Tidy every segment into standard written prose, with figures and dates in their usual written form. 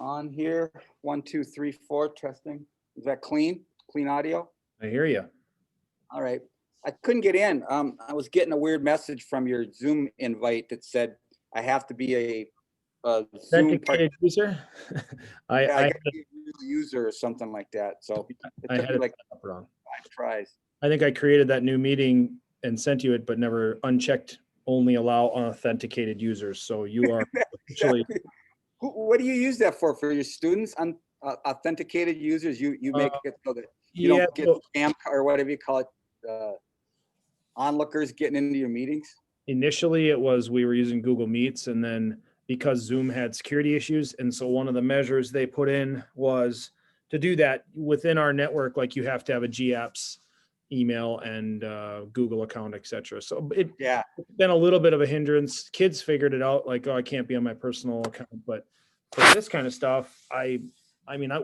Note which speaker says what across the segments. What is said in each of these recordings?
Speaker 1: On here, 1, 2, 3, 4, testing. Is that clean? Clean audio?
Speaker 2: I hear you.
Speaker 1: All right. I couldn't get in. I was getting a weird message from your Zoom invite that said I have to be a Zoom
Speaker 2: Authenticated user. I
Speaker 1: yeah, I
Speaker 2: I,
Speaker 1: got to be a real user or something like that. So it
Speaker 2: I
Speaker 1: took
Speaker 2: had
Speaker 1: me
Speaker 2: it
Speaker 1: like
Speaker 2: set up wrong.
Speaker 1: 5 tries.
Speaker 2: I think I created that new meeting and sent you it, but never unchecked only allow unauthenticated users. So you are officially.
Speaker 1: Exactly. What do you use that for? For your students, authenticated users? You make it so that you
Speaker 2: Yeah.
Speaker 1: don't get
Speaker 2: So
Speaker 1: spam or whatever you call it, onlookers getting into your meetings?
Speaker 2: initially it was we were using Google Meets, and then because Zoom had security issues, and so one of the measures they put in was to do that within our network, like you have to have a GApps email and Google account, etc. So it's
Speaker 1: Yeah.
Speaker 2: been a little bit of a hindrance. Kids figured it out, like, oh, I can't be on my personal account, but for this kind of stuff,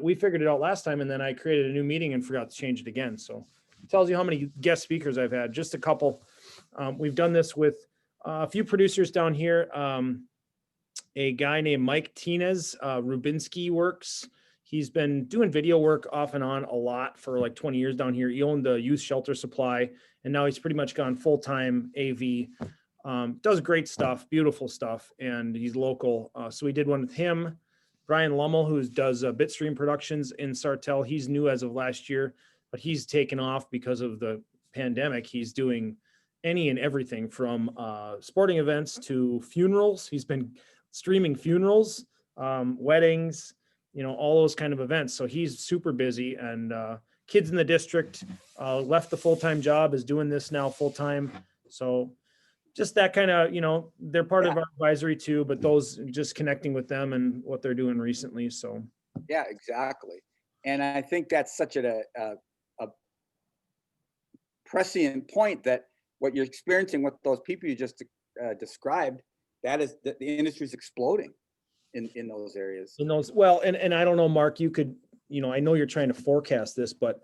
Speaker 2: we figured it out last time, and then I created a new meeting and forgot to change it again. So it tells you how many guest speakers I've had, just a couple. We've done this with a few producers down here. A guy named Mike Tinez, Rubinsky Works. He's been doing video work off and on a lot for like 20 years down here. He owned the youth shelter supply, and now he's pretty much gone full-time AV. Does great stuff, beautiful stuff, and he's local. So we did one with him. Brian Lummel, who does Bitstream Productions in Sartell. He's new as of last year, but he's taken off because of the pandemic. He's doing any and everything from sporting events to funerals. He's been streaming funerals, weddings, all those kind of events. So he's super busy, and kids in the district left the full-time job, is doing this now full-time. So just that kind of, they're part of our advisory too, but those just connecting with them and what they're doing recently. So.
Speaker 1: Yeah, exactly. And I think that's such a prescient point that what you're experiencing with those people you just described, that is that the industry is exploding in those areas.
Speaker 2: Well, and I don't know, Mark, you could, I know you're trying to forecast this, but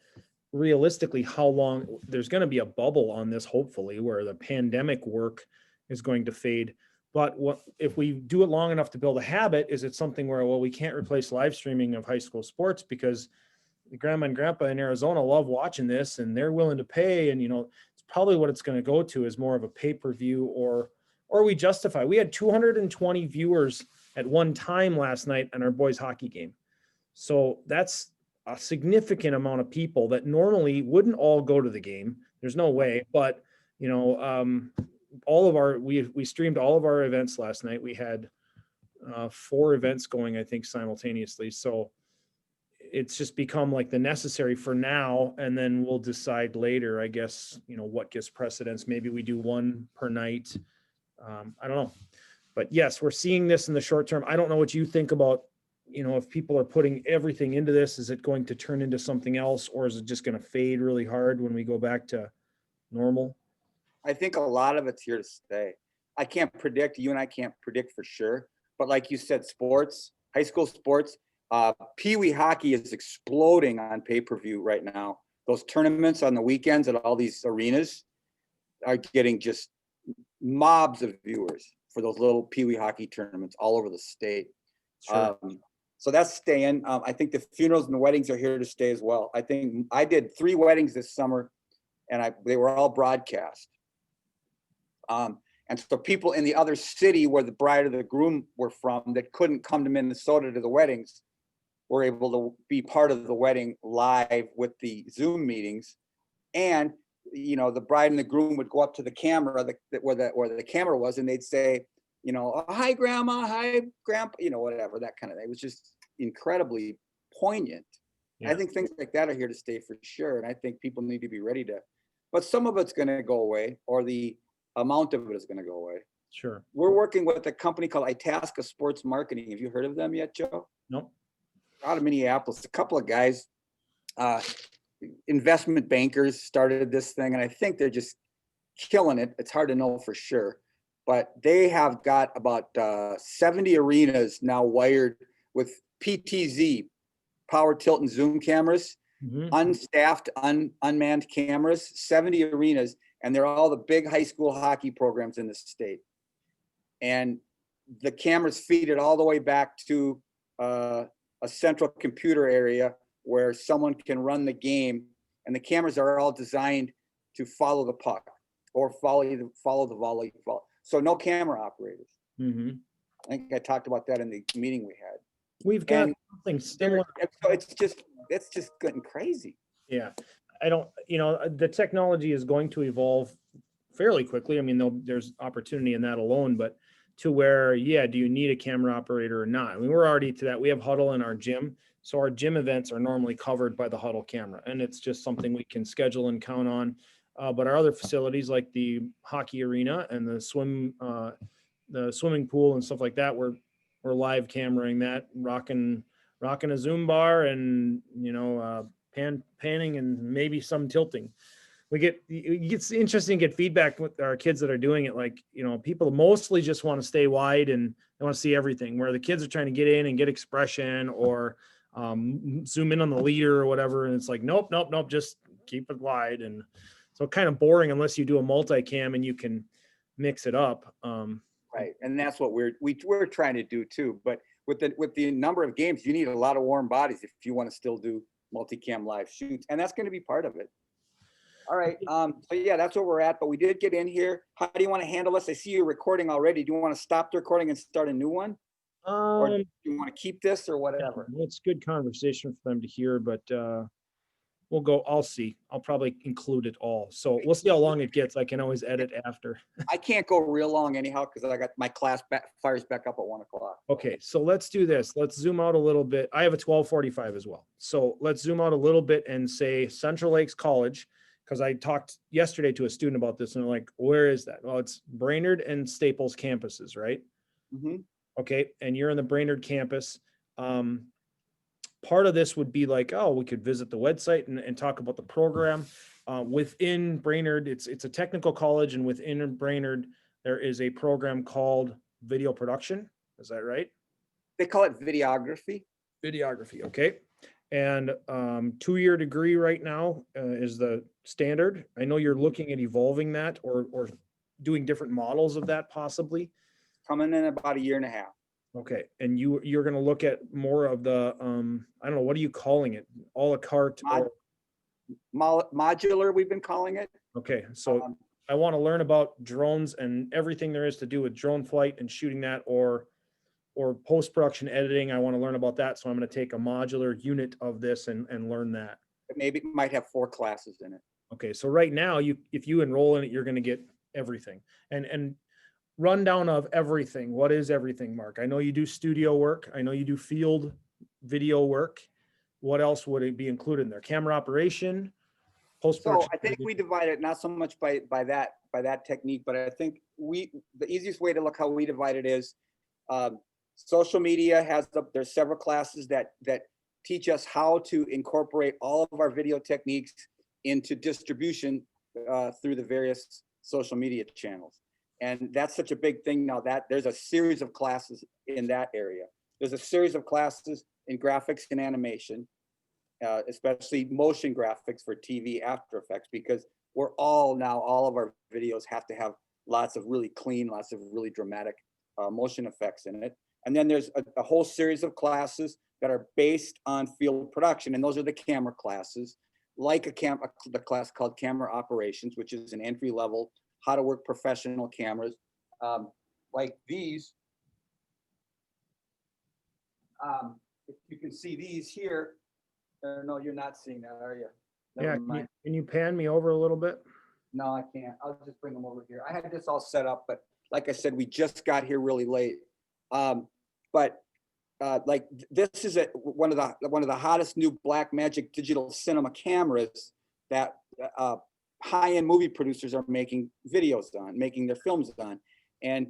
Speaker 2: realistically, how long there's going to be a bubble on this, hopefully, where the pandemic work is going to fade. But what if we do it long enough to build a habit? Is it something where, well, we can't replace live streaming of high school sports because the grandma and grandpa in Arizona love watching this and they're willing to pay, and it's probably what it's going to go to is more of a pay-per-view, or we justify. We had 220 viewers at one time last night on our boys hockey game. So that's a significant amount of people that normally wouldn't all go to the game. There's no way, but we streamed all of our events last night. We had 4 events going, I think, simultaneously. So it's just become like the necessary for now, and then we'll decide later, I guess, what gets precedence. Maybe we do 1 per night. I don't know, but yes, we're seeing this in the short term. I don't know what you think about, if people are putting everything into this, is it going to turn into something else, or is it just going to fade really hard when we go back to normal?
Speaker 1: I think a lot of it's here to stay. I can't predict, you and I can't predict for sure, but like you said, sports, high school sports, Pee-wee hockey is exploding on pay-per-view right now. Those tournaments on the weekends at all these arenas are getting just mobs of viewers for those little Pee-wee hockey tournaments all over the state.
Speaker 2: Sure.
Speaker 1: So that's staying. I think the funerals and the weddings are here to stay as well. I think I did 3 weddings this summer, and they were all broadcast. And so people in the other city where the bride or the groom were from that couldn't come to Minnesota to the weddings were able to be part of the wedding live with the Zoom meetings. And the bride and the groom would go up to the camera where the camera was, and they'd say, hi grandma, hi grandpa, whatever, that kind of thing. It was just incredibly poignant. Yeah. I think things like that are here to stay for sure. And I think people need to be ready to, but some of it's going to go away, or the amount of it is going to go away.
Speaker 2: Sure.
Speaker 1: We're working with a company called Itasca Sports Marketing. Have you heard of them yet, Joe?
Speaker 2: No.
Speaker 1: Out of Minneapolis, a couple of guys, investment bankers, started this thing, and I think they're just killing it. It's hard to know for sure, but they have got about 70 arenas now wired with PTZ, power tilt and zoom cameras, unstaffed, unmanned cameras, 70 arenas, and they're all the big high school hockey programs in the state. And the cameras feed it all the way back to a central computer area where someone can run the game, and the cameras are all designed to follow the puck or follow the volley. So no camera operators.
Speaker 2: Mhm.
Speaker 1: I think I talked about that in the meeting we had.
Speaker 2: We've got
Speaker 1: And
Speaker 2: something similar.
Speaker 1: so it's just getting crazy.
Speaker 2: Yeah, I don't, the technology is going to evolve fairly quickly. I mean, there's opportunity in that alone, but to where, yeah, do you need a camera operator or not? I mean, we're already to that. We have huddle in our gym. So our gym events are normally covered by the huddle camera, and it's just something we can schedule and count on. But our other facilities like the hockey arena and the swimming pool and stuff like that, we're live cameraing that, rocking a Zoom bar and, panning and maybe some tilting. It's interesting to get feedback with our kids that are doing it. Like, people mostly just want to stay wide and they want to see everything, where the kids are trying to get in and get expression or zoom in on the leader or whatever. And it's like, nope, just keep it wide. And so kind of boring unless you do a multicam and you can mix it up.
Speaker 1: Right. And that's what we're trying to do too. But with the number of games, you need a lot of warm bodies if you want to still do multicam live shoots. And that's going to be part of it. All right. So yeah, that's where we're at. But we did get in here. How do you want to handle this? I see you recording already. Do you want to stop the recording and start a new one? Or do you want to keep this or whatever?
Speaker 2: Yeah, it's good conversation for them to hear, but I'll see. I'll probably include it all. So we'll see how long it gets. I can always edit after.
Speaker 1: I can't go real long anyhow because I got my class fires back up at 1 o'clock.
Speaker 2: Okay, so let's do this. Let's zoom out a little bit. I have a 12:45 as well. So let's zoom out a little bit and say Central Lakes College, because I talked yesterday to a student about this and they're like, where is that? Well, it's Brainerd and Staples campuses, right?
Speaker 1: Mm-hmm.
Speaker 2: Okay, and you're in the Brainerd campus. Part of this would be like, oh, we could visit the website and talk about the program. Within Brainerd, it's a technical college, and within Brainerd, there is a program called video production. Is that right?
Speaker 1: They call it videography.
Speaker 2: Videography, okay. And 2-year degree right now is the standard. I know you're looking at evolving that or doing different models of that possibly.
Speaker 1: Coming in about 1.5 years.
Speaker 2: Okay, and you're going to look at more of the I don't know, what are you calling it? A la carte or
Speaker 1: modular, we've been calling it.
Speaker 2: okay, so I want to learn about drones and everything there is to do with drone flight and shooting that or post-production editing. I want to learn about that, so I'm going to take a modular unit of this and learn that.
Speaker 1: Maybe it might have 4 classes in it.
Speaker 2: Okay, so right now if you enroll in it, you're going to get everything and rundown of everything. What is everything, Mark? I know you do studio work. I know you do field video work. What else would it be included in there? Camera operation, post-production.
Speaker 1: So I think we divide it not so much by that technique, but I think the easiest way to look how we divide it is social media there's several classes that teach us how to incorporate all of our video techniques into distribution through the various social media channels. And that's such a big thing now that there's a series of classes in that area. There's a series of classes in graphics and animation, especially motion graphics for TV After Effects, because all of our videos have to have lots of really clean, lots of really dramatic motion effects in it. And then there's a whole series of classes that are based on field production. And those are the camera classes, like the class called Camera Operations, which is an entry level, how to work professional cameras, like these. If you can see these here, no, you're not seeing that, are you?
Speaker 2: Yeah, can you pan me over a little bit?
Speaker 1: No, I can't. I'll just bring them over here. I had this all set up, but like I said, we just got here really late. Like this is one of the hottest new Blackmagic digital cinema cameras that high-end movie producers are making videos on, making their films on. And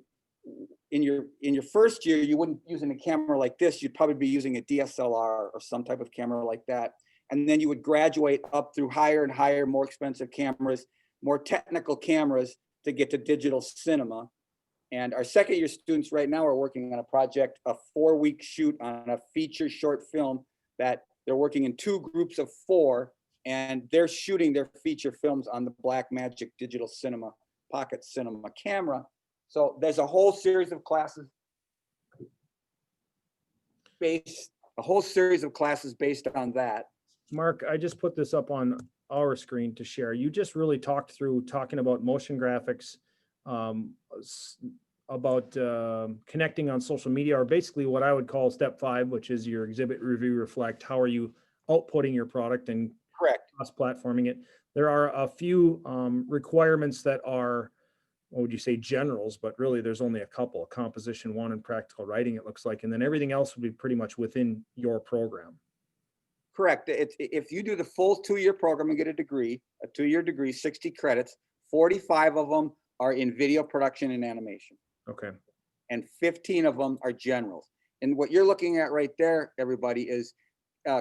Speaker 1: in your first year, you wouldn't be using a camera like this. You'd probably be using a DSLR or some type of camera like that. And then you would graduate up through higher and higher, more expensive cameras, more technical cameras to get to digital cinema. And our second year students right now are working on a project, a 4-week shoot on a feature short film that they're working in 2 groups of 4, and they're shooting their feature films on the Blackmagic digital cinema, pocket cinema camera. So there's a whole series of classes based a whole series of classes based on that.
Speaker 2: Mark, I just put this up on our screen to share. You just really talking about motion graphics, um, s- about connecting on social media, or basically what I would call step 5, which is your exhibit, review, reflect. How are you outputting your product and
Speaker 1: Correct.
Speaker 2: cross-platforming it? There are a few requirements that are, what would you say, generals, but really there's only a couple: composition 1 and practical writing, it looks like, and then everything else would be pretty much within your program.
Speaker 1: Correct. If you do the full 2-year program and get a degree, a 2-year degree, 60 credits, 45 of them are in video production and animation,
Speaker 2: Okay.
Speaker 1: and 15 of them are generals. And what you're looking at right there, everybody, is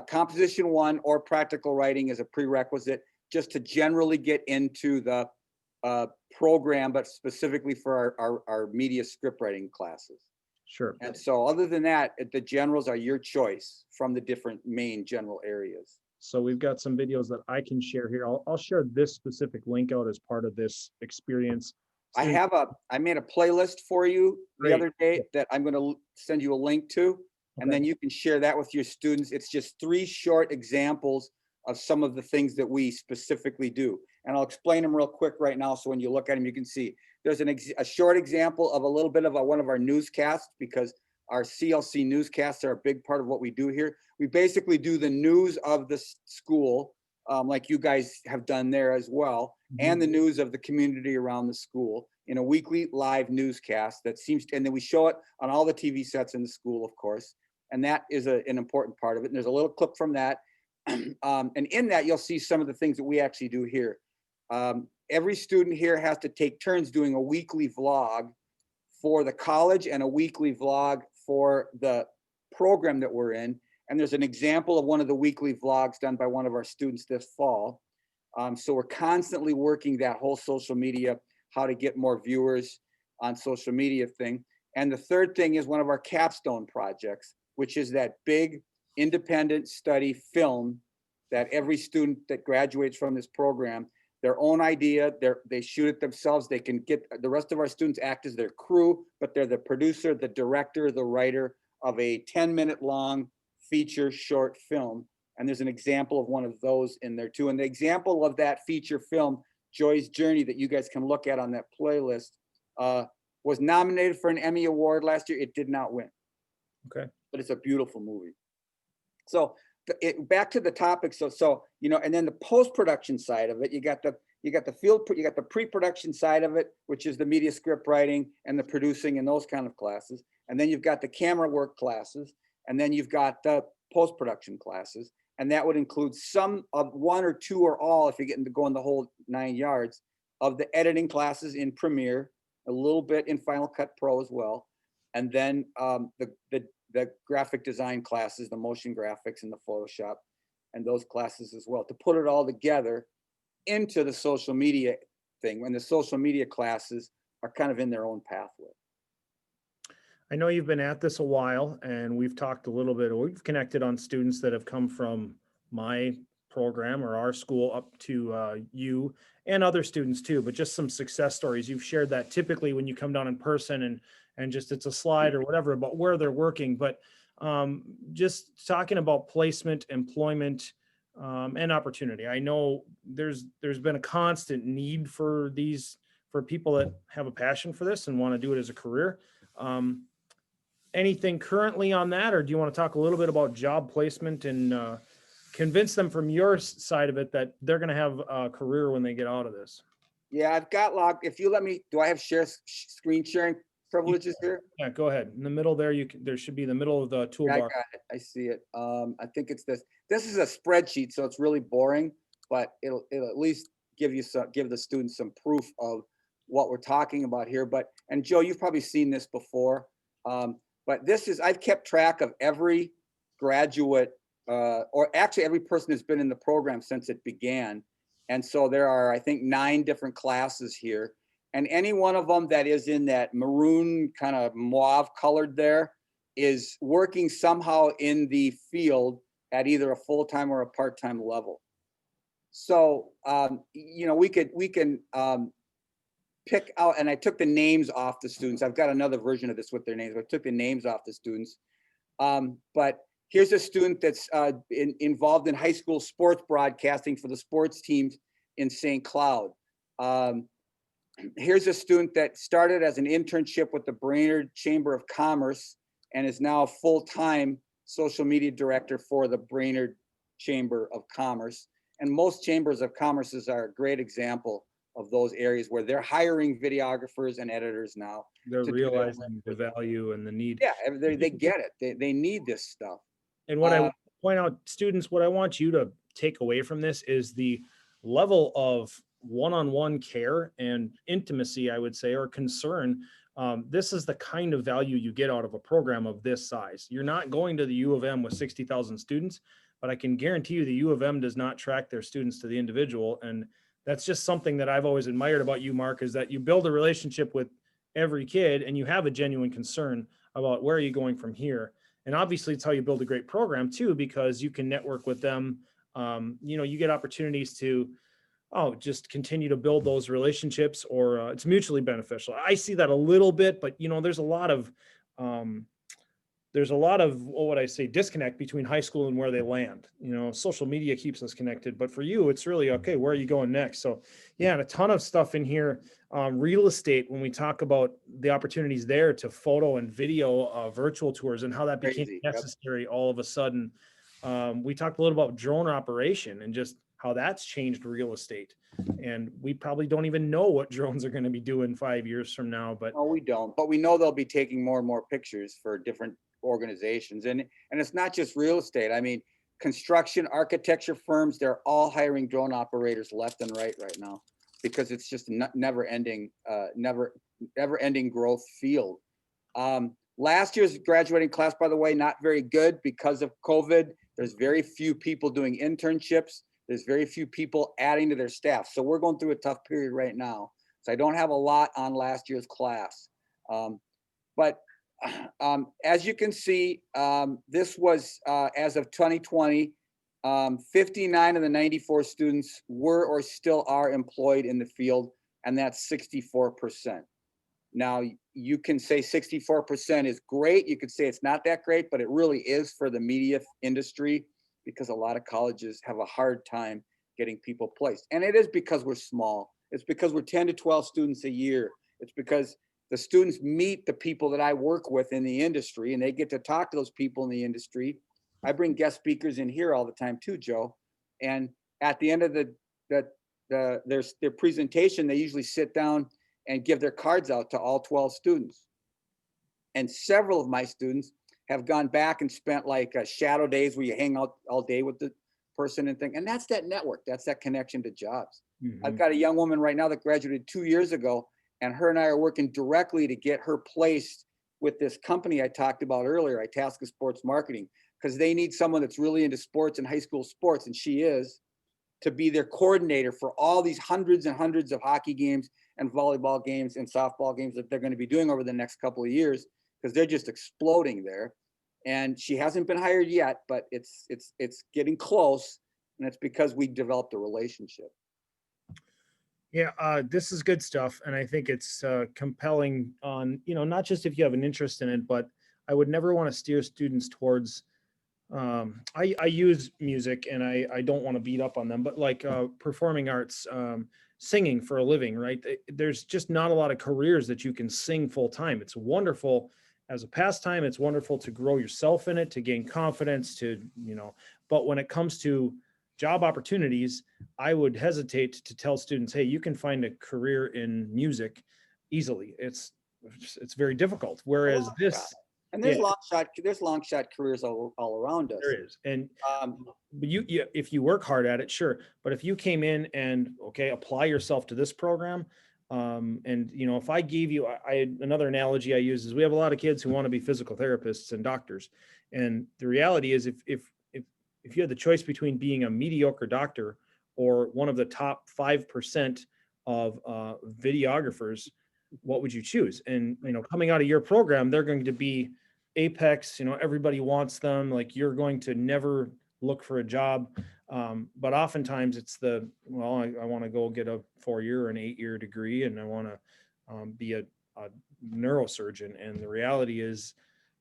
Speaker 1: composition 1 or practical writing is a prerequisite just to generally get into the program, but specifically for our media script writing classes.
Speaker 2: Sure.
Speaker 1: And so other than that, the generals are your choice from the different main general areas.
Speaker 2: So we've got some videos that I can share here. I'll share this specific link out as part of this experience.
Speaker 1: I made a playlist for you the
Speaker 2: Great.
Speaker 1: other day that I'm going to send you a link to, and
Speaker 2: Okay.
Speaker 1: then you can share that with your students. It's just 3 short examples of some of the things that we specifically do. And I'll explain them real quick right now. So when you look at them, you can see there's a short example of a little bit of one of our newscasts, because our CLC newscasts are a big part of what we do here. We basically do the news of the school, like you guys have done there as well, and the news of the community around the school in a weekly live newscast that seems to, and then we show it on all the TV sets in the school, of course. And that is an important part of it. And there's a little clip from that. And in that, you'll see some of the things that we actually do here. Every student here has to take turns doing a weekly vlog for the college and a weekly vlog for the program that we're in. And there's an example of one of the weekly vlogs done by one of our students this fall. So we're constantly working that whole social media, how to get more viewers on social media thing. And the third thing is one of our capstone projects, which is that big independent study film that every student that graduates from this program, their own idea, they shoot it themselves. They can get the rest of our students act as their crew, but they're the producer, the director, the writer of a 10-minute long feature short film. And there's an example of one of those in there too. And the example of that feature film, Joy's Journey, that you guys can look at on that playlist, was nominated for an Emmy Award last year. It did not win.
Speaker 2: Okay.
Speaker 1: But it's a beautiful movie. So back to the topic. So and then the post-production side of it, you got the pre-production side of it, which is the media script writing and the producing and those kind of classes. And then you've got the camera work classes, and then you've got the post-production classes. And that would include some of 1 or 2 or all, if you're getting to go in the whole 9 yards, of the editing classes in Premiere, a little bit in Final Cut Pro as well. And then the graphic design classes, the motion graphics and the Photoshop, and those classes as well, to put it all together into the social media thing, when the social media classes are kind of in their own pathway.
Speaker 2: I know you've been at this a while, and we've talked a little bit, we've connected on students that have come from my program or our school up to you and other students too, but just some success stories. You've shared that typically when you come down in person and just it's a slide or whatever about where they're working, but just talking about placement, employment, and opportunity. I know there's been a constant need for people that have a passion for this and want to do it as a career. Anything currently on that, or do you want to talk a little bit about job placement and convince them from your side of it that they're going to have a career when they get out of this?
Speaker 1: Yeah, I've got logged. If you let me, do I have screen sharing privileges here?
Speaker 2: Yeah, go ahead. In the middle there, there should be the middle of the toolbar.
Speaker 1: Yeah, I got it. I see it. I think it's this. This is a spreadsheet, so it's really boring, but it'll at least give the students some proof of what we're talking about here. And Joe, you've probably seen this before. But I've kept track of every graduate, or actually every person who's been in the program since it began. And so there are, I think, 9 different classes here. And any one of them that is in that maroon kind of mauve colored there is working somehow in the field at either a full-time or a part-time level. So, we can pick out, and I took the names off the students. I've got another version of this with their names, but I took the names off the students. But Here's a student that's involved in high school sports broadcasting for the sports teams in St. Cloud. Here's a student that started as an internship with the Brainerd Chamber of Commerce and is now a full-time social media director for the Brainerd Chamber of Commerce. And most chambers of commerces are a great example of those areas where they're hiring videographers and editors now.
Speaker 2: They're
Speaker 1: to do their
Speaker 2: realizing
Speaker 1: work
Speaker 2: the
Speaker 1: for them.
Speaker 2: value and the need.
Speaker 1: Yeah, they get it. They need this stuff.
Speaker 2: And what I
Speaker 1: Uh,
Speaker 2: would point out, students, what I want you to take away from this is the level of one-on-one care and intimacy, I would say, or concern. This is the kind of value you get out of a program of this size. You're not going to the U of M with 60,000 students, but I can guarantee you the U of M does not track their students to the individual. And that's just something that I've always admired about you, Mark, is that you build a relationship with every kid and you have a genuine concern about where are you going from here. And obviously it's how you build a great program too, because you can network with them. You get opportunities to, just continue to build those relationships, or it's mutually beneficial. I see that a little bit, but there's a lot of, what would I say, disconnect between high school and where they land. Social media keeps us connected, but for you, it's really, okay, where are you going next? So yeah, and a ton of stuff in here. Real estate, when we talk about the opportunities there to photo and video virtual tours and how that became
Speaker 1: Crazy, yep.
Speaker 2: necessary all of a sudden. We talked a little about drone operation and just how that's changed real estate. And we probably don't even know what drones are going to be doing 5 years from now, but
Speaker 1: No, we don't. But we know they'll be taking more and more pictures for different organizations. And it's not just real estate. I mean, construction, architecture firms, they're all hiring drone operators left and right now because it's just a never ending growth field. Last year's graduating class, by the way, not very good because of COVID. There's very few people doing internships. There's very few people adding to their staff. So we're going through a tough period right now. So I don't have a lot on last year's class. But as you can see, this was, as of 2020, 59 of the 94 students were or still are employed in the field, and that's 64%. Now, you can say 64% is great. You could say it's not that great, but it really is for the media industry because a lot of colleges have a hard time getting people placed. And it is because we're small. It's because we're 10 to 12 students a year. It's because the students meet the people that I work with in the industry and they get to talk to those people in the industry. I bring guest speakers in here all the time too, Joe. And at the end of their presentation, they usually sit down and give their cards out to all 12 students. And several of my students have gone back and spent like shadow days where you hang out all day with the person and thing. And that's that network. That's that connection to jobs. Mm-hmm. I've got a young woman right now that graduated 2 years ago, and her and I are working directly to get her placed with this company I talked about earlier, Itasca Sports Marketing, because they need someone that's really into sports and high school sports, and she is, to be their coordinator for all these hundreds and hundreds of hockey games and volleyball games and softball games that they're going to be doing over the next couple of years, because they're just exploding there. And she hasn't been hired yet, but it's getting close, and it's because we developed a relationship.
Speaker 2: Yeah, this is good stuff, and I think it's compelling on, not just if you have an interest in it, but I would never want to steer students towards, I use music, and I don't want to beat up on them, but like performing arts, singing for a living, right? There's just not a lot of careers that you can sing full time. It's wonderful as a pastime. It's wonderful to grow yourself in it, to gain confidence, but when it comes to job opportunities, I would hesitate to tell students, hey, you can find a career in music easily. It's very difficult. Whereas this,
Speaker 1: and there's long shot careers all around us.
Speaker 2: There is. And you if you work hard at it, sure. But if you came in and apply yourself to this program, and if I gave you, another analogy I use is we have a lot of kids who want to be physical therapists and doctors. And the reality is if you had the choice between being a mediocre doctor or one of the top 5% of videographers, what would you choose? And, coming out of your program, they're going to be apex, everybody wants them. Like, you're going to never look for a job. But oftentimes it's I want to go get a 4-year or an 8-year degree, and I want to be a neurosurgeon. And the reality is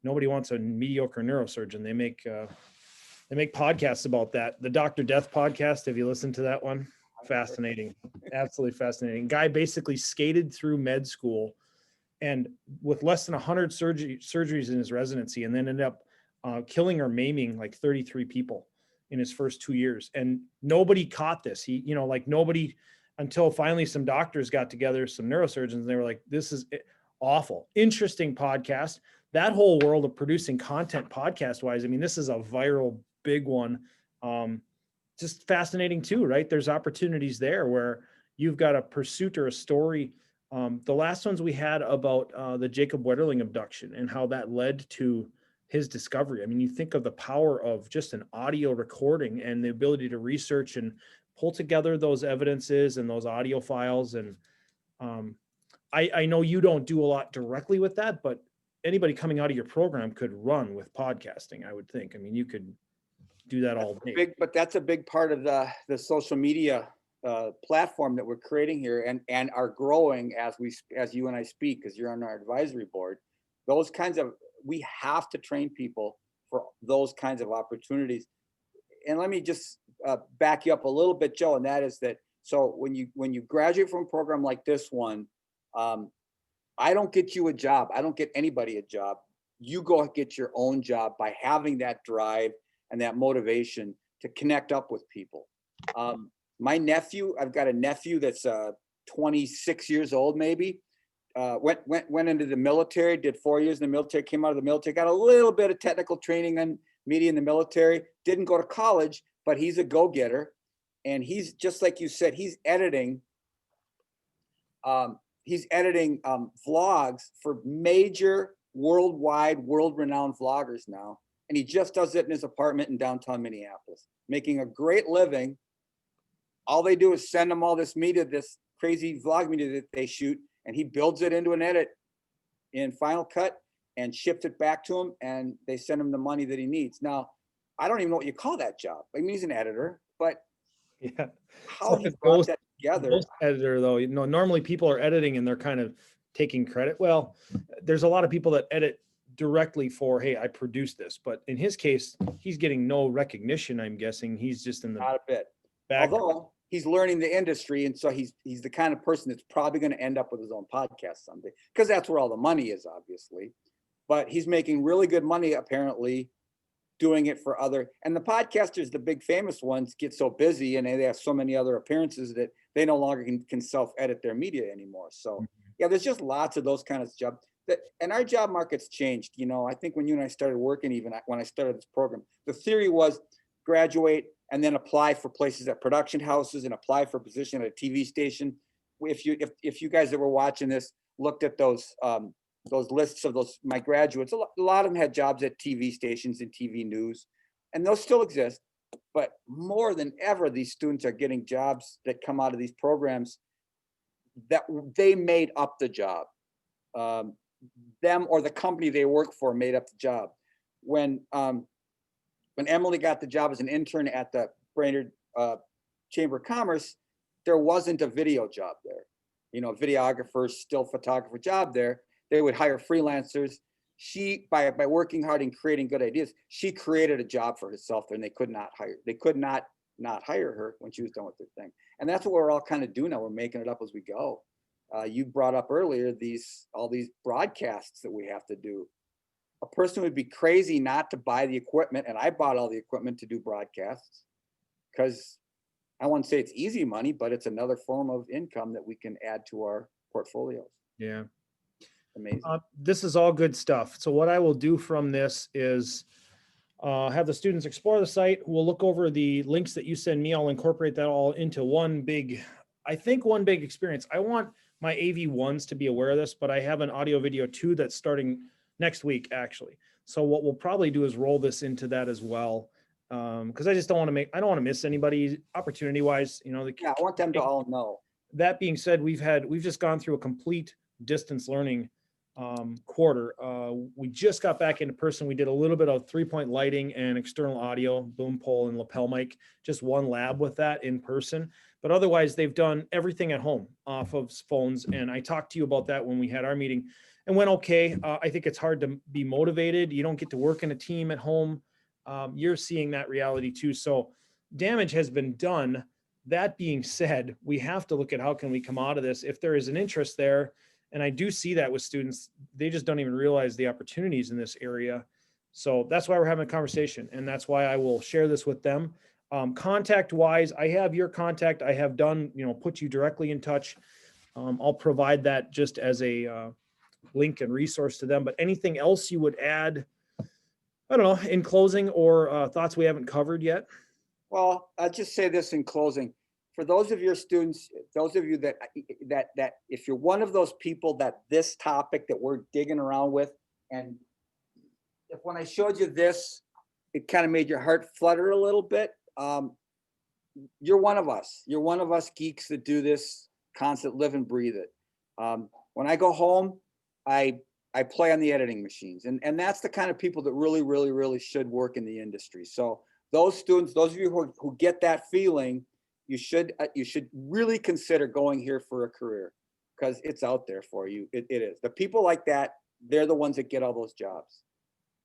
Speaker 2: nobody wants a mediocre neurosurgeon. They make podcasts about that. The Dr. Death podcast. Have you listened to that one? Fascinating. Absolutely fascinating. Guy basically skated through med school and with less than 100 surgeries in his residency, and then ended up killing or maiming like 33 people in his first 2 years. And nobody caught this. He, nobody, until finally some doctors got together, some neurosurgeons, and they were like, this is awful. Interesting podcast. That whole world of producing content podcast wise, I mean, this is a viral big one. Just fascinating too, right? There's opportunities there where you've got a pursuit or a story. The last ones we had about the Jacob Wetterling abduction and how that led to his discovery. I mean, you think of the power of just an audio recording and the ability to research and pull together those evidences and those audio files. And I know you don't do a lot directly with that, but anybody coming out of your program could run with podcasting, I would think. I mean, you could do that all day.
Speaker 1: But that's a big part of the social media platform that we're creating here and are growing as you and I speak, because you're on our advisory board. Those kinds of, we have to train people for those kinds of opportunities. And let me just back you up a little bit, Joe, and that is that, so when you graduate from a program like this one, I don't get you a job. I don't get anybody a job. You go get your own job by having that drive and that motivation to connect up with people. My nephew, I've got a nephew that's 26 years old, maybe, went into the military, did 4 years in the military, came out of the military, got a little bit of technical training on media in the military, didn't go to college, but he's a go-getter. And he's, just like you said, he's editing vlogs for major worldwide, world-renowned vloggers now. And he just does it in his apartment in downtown Minneapolis, making a great living. All they do is send him all this media, this crazy vlog media that they shoot, and he builds it into an edit in Final Cut and ships it back to him, and they send him the money that he needs. Now, I don't even know what you call that job. I mean, he's an editor, but
Speaker 2: yeah,
Speaker 1: how he brought that together.
Speaker 2: Editor, though, normally people are editing and they're kind of taking credit. Well, there's a lot of people that edit directly for, hey, I produced this, but in his case, he's getting no recognition. I'm guessing he's just in the
Speaker 1: not a bit.
Speaker 2: back.
Speaker 1: Although he's learning the industry, and so he's the kind of person that's probably going to end up with his own podcast someday, because that's where all the money is, obviously. But he's making really good money apparently doing it for other, and the podcasters, the big famous ones, get so busy and they have so many other appearances that they no longer can self-edit their media anymore. So yeah, there's just lots of those kind of jobs. And our job market's changed. I think when you and I started working, even when I started this program, the theory was graduate and then apply for places at production houses and apply for a position at a TV station. If you guys that were watching this looked at those lists of my graduates, a lot of them had jobs at TV stations and TV news, and those still exist. But more than ever, these students are getting jobs that come out of these programs that they made up the job. Them or the company they work for made up the job. When Emily got the job as an intern at the Brainerd Chamber of Commerce, there wasn't a video job there. Videographer, still photographer job there. They would hire freelancers. She, by working hard and creating good ideas, she created a job for herself, and they could not hire her when she was done with her thing. And that's what we're all kind of doing now. We're making it up as we go. You brought up earlier all these broadcasts that we have to do. A person would be crazy not to buy the equipment, and I bought all the equipment to do broadcasts, because I won't say it's easy money, but it's another form of income that we can add to our portfolios.
Speaker 2: Yeah.
Speaker 1: Amazing.
Speaker 2: This is all good stuff. So what I will do from this is have the students explore the site. We'll look over the links that you send me. I'll incorporate that all into one big experience. I want my AV1s to be aware of this, but I have an audio video 2 that's starting next week, actually. So what we'll probably do is roll this into that as well. Because I just don't want to miss anybody opportunity wise.
Speaker 1: Yeah, I want them to all know.
Speaker 2: That being said, we've just gone through a complete distance learning quarter. We just got back into person. We did a little bit of 3-point lighting and external audio, boom pole and lapel mic, just one lab with that in person. But otherwise, they've done everything at home off of phones. And I talked to you about that when we had our meeting. and went okay. I think it's hard to be motivated. You don't get to work in a team at home. You're seeing that reality too. So damage has been done. That being said, we have to look at how can we come out of this. If there is an interest there, and I do see that with students, they just don't even realize the opportunities in this area. So that's why we're having a conversation, and that's why I will share this with them. Contact wise, I have your contact. I have done, put you directly in touch. I'll provide that just as a link and resource to them. But anything else you would add, I don't know, in closing, or thoughts we haven't covered yet?
Speaker 1: Well, I'll just say this in closing. For those of your students, those of you that if you're one of those people that this topic that we're digging around with, and if when I showed you this, it kind of made your heart flutter a little bit, you're one of us. You're one of us geeks that do this, constant, live and breathe it. When I go home, I play on the editing machines, and that's the kind of people that really, really, really should work in the industry. So those students, those of you who get that feeling, you should really consider going here for a career, because it's out there for you. It is. The people like that, they're the ones that get all those jobs.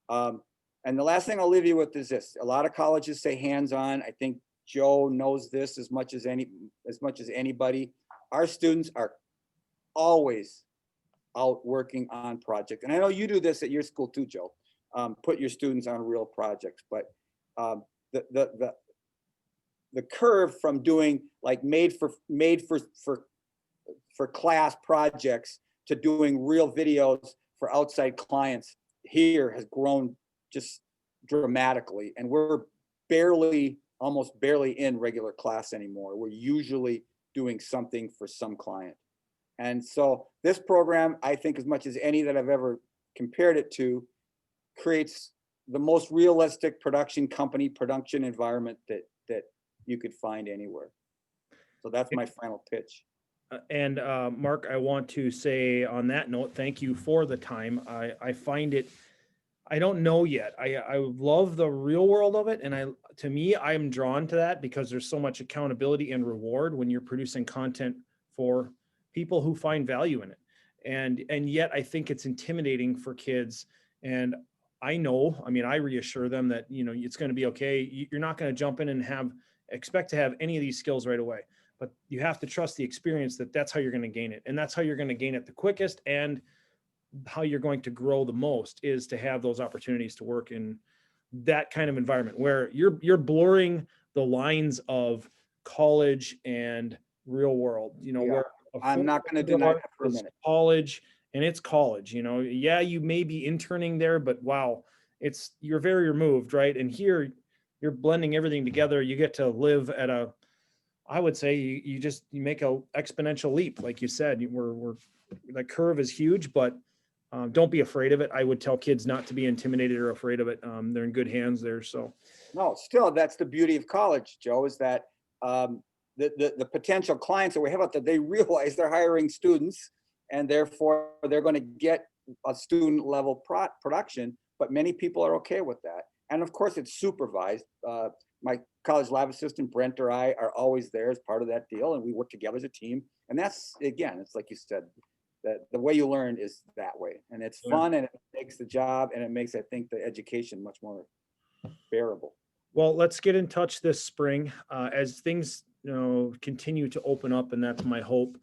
Speaker 1: And the last thing I'll leave you with is this: a lot of colleges say hands-on. I think Joe knows this as much as anybody. Our students are always out working on projects, and I know you do this at your school too, Joe. Put your students on real projects, but the curve from doing like made for class projects to doing real videos for outside clients here has grown just dramatically, and we're almost barely in regular class anymore. We're usually doing something for some client. And so this program, I think, as much as any that I've ever compared it to, creates the most realistic production environment that you could find anywhere. So that's my final pitch.
Speaker 2: And Mark, I want to say on that note, thank you for the time. I find it, I don't know yet. I love the real world of it. And to me, I'm drawn to that because there's so much accountability and reward when you're producing content for people who find value in it. And yet I think it's intimidating for kids. And I reassure them that, it's going to be okay. You're not going to jump in and expect to have any of these skills right away, but you have to trust the experience that's how you're going to gain it. And that's how you're going to gain it the quickest, and how you're going to grow the most is to have those opportunities to work in that kind of environment where you're blurring the lines of college and real world, where
Speaker 1: I'm not going to deny that for a minute.
Speaker 2: College, and it's college, yeah, you may be interning there, but wow, you're very removed, right? And here you're blending everything together. You get to live at I would say you make a exponential leap. Like you said, the curve is huge, but don't be afraid of it. I would tell kids not to be intimidated or afraid of it. They're in good hands there. So
Speaker 1: no, still, that's the beauty of college, Joe, is that the potential clients that we have out there, they realize they're hiring students, and therefore they're going to get a student level production, but many people are okay with that. And of course it's supervised. My college lab assistant, Brent, or I are always there as part of that deal, and we work together as a team. And that's, again, it's like you said, that the way you learn is that way, and it's fun, and it makes the job, and it makes, I think, the education much more bearable.
Speaker 2: Well, let's get in touch this spring as things continue to open up, and that's my hope.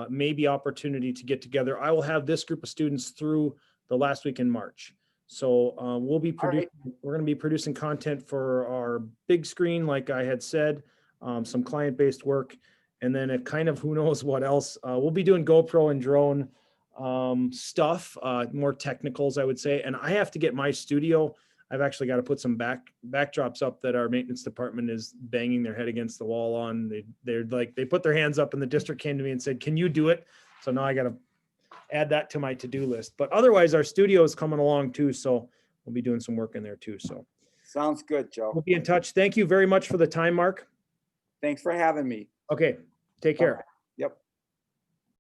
Speaker 2: Maybe opportunity to get together. I will have this group of students through the last week in March. So we'll be producing. Right. We're going to be producing content for our big screen, like I had said, some client-based work, and then it kind of who knows what else. We'll be doing GoPro and drone stuff, more technicals, I would say. And I have to get my studio. I've actually got to put some backdrops up that our maintenance department is banging their head against the wall on. They put their hands up, and the district came to me and said, "Can you do it?" So now I got to add that to my to-do list. But otherwise, our studio is coming along too, so we'll be doing some work in there too. So
Speaker 1: sounds good, Joe.
Speaker 2: We'll be in touch. Thank you very much for the time, Mark.
Speaker 1: Thanks for having me.
Speaker 2: Okay, take care.